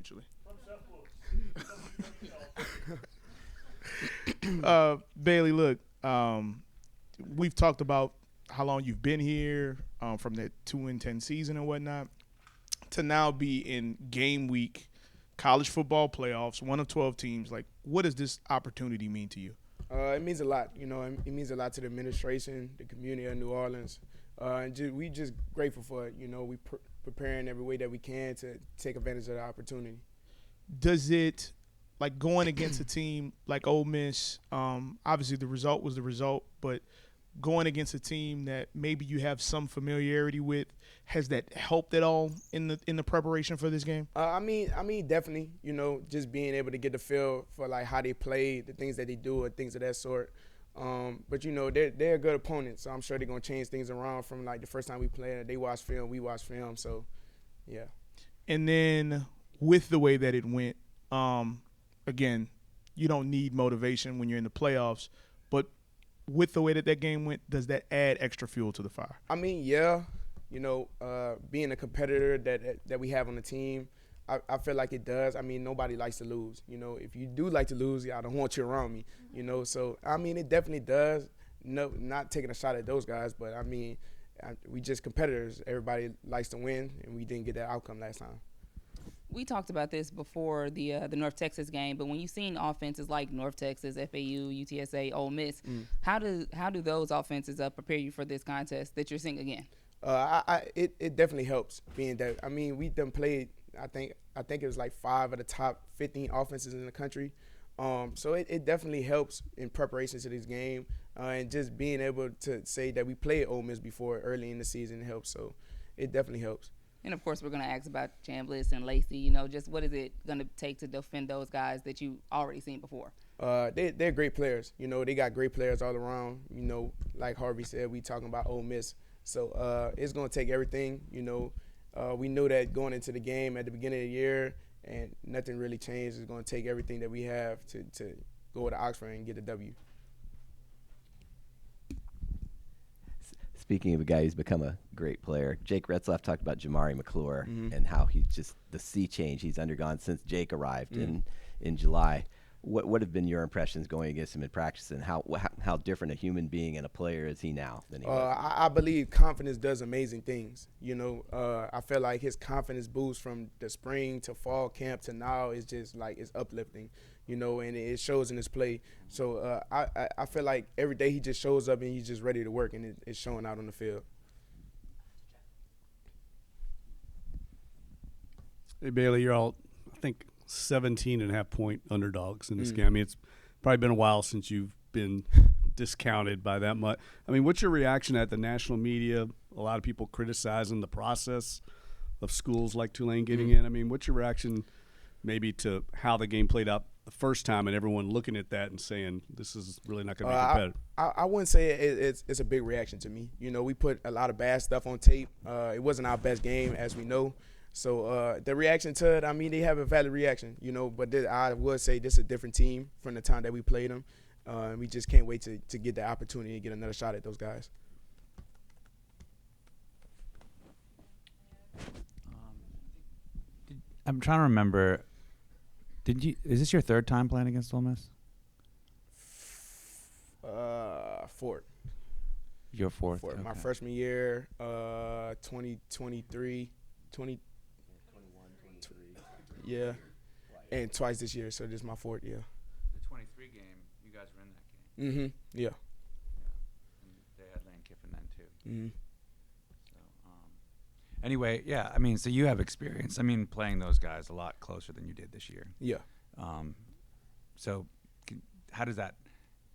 eventually. Bailey, look, we've talked about how long you've been here, from that 2-10 season and whatnot, to now be in game week, college football playoffs, one of 12 teams. Like, what does this opportunity mean to you? It means a lot. It means a lot to the administration, the community of New Orleans. We just grateful for it. We preparing every way that we can to take advantage of the opportunity. Does it, like going against a team like Ole Miss, obviously the result was the result, but going against a team that maybe you have some familiarity with, has that helped at all in the preparation for this game? Definitely. Just being able to get the feel for like how they play, the things that they do, and things of that sort. But they're a good opponent, so I'm sure they're gonna change things around from like the first time we played. They watch film, we watch film, so yeah. And then with the way that it went, again, you don't need motivation when you're in the playoffs, but with the way that game went, does that add extra fuel to the fire? Yeah. Being a competitor that we have on the team, I feel like it does. Nobody likes to lose. If you do like to lose, I don't want you around me. So it definitely does. No, not taking a shot at those guys, but we just competitors. Everybody likes to win, and we didn't get that outcome last time. We talked about this before the North Texas game, but when you've seen offenses like North Texas, FAU, UTSA, Ole Miss, how do those offenses prepare you for this contest that you're seeing again? It definitely helps being that. We done played. I think it was like 5 of the top 15 offenses in the country. So it definitely helps in preparation to this game, and just being able to say that we played Ole Miss before early in the season helps. So it definitely helps. And, of course, we're going to ask about Chambliss and Lacey. Just what is it going to take to defend those guys that you already seen before? They're great players. They got great players all around. Like Harvey said, we talking about Ole Miss. So it's going to take everything. We knew that going into the game at the beginning of the year, and nothing really changed. It's going to take everything that we have to go to Oxford and get a W. Speaking of a guy who's become a great player, Jake Retzlaff talked about Jamari McClure and how he's just the sea change he's undergone since Jake arrived in July. What have been your impressions going against him in practice, and how different a human being and a player is he now than he was? I believe confidence does amazing things. I feel like his confidence boost from the spring to fall camp to now is just like it's uplifting. And it shows in his play. So I feel like every day he just shows up and he's just ready to work, and it's showing out on the field. Hey, Bailey, you're all, I think, 17.5-point underdogs in this game. It's probably been a while since you've been discounted by that much. What's your reaction at the national media? A lot of people criticizing the process of schools like Tulane getting in. What's your reaction maybe to how the game played out the first time and everyone looking at that and saying this is really not going to be competitive? I wouldn't say it's a big reaction to me. We put a lot of bad stuff on tape. It wasn't our best game, as we know. So the reaction to it, they have a valid reaction, but I would say this is a different team from the time that we played them. And we just can't wait to get the opportunity to get another shot at those guys. I'm trying to remember. Is this your third time playing against Ole Miss? Fourth. Your fourth. Okay. My Okay. freshman year, 2023, 20. 23. Yeah, and twice this year, so this is my fourth year. The 23 game, you guys were in that game. Mm-hmm. Yeah. And they had Lane Kiffin then too. Mm-hmm. So, anyway, yeah. So you have experience. Playing those guys a lot closer than you did this year. Yeah. So, how does that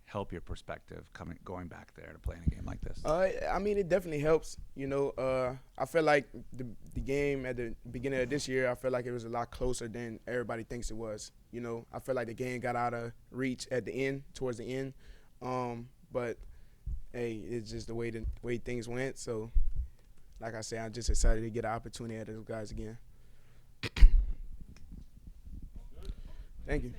help your perspective going back there to playing a game like this? It definitely helps. I feel like the game at the beginning of this year, I feel like it was a lot closer than everybody thinks it was. I feel like the game got out of reach at the end, towards the end. But hey, it's just the way things went. So, like I said, I'm just excited to get an opportunity at those guys again. Thank you.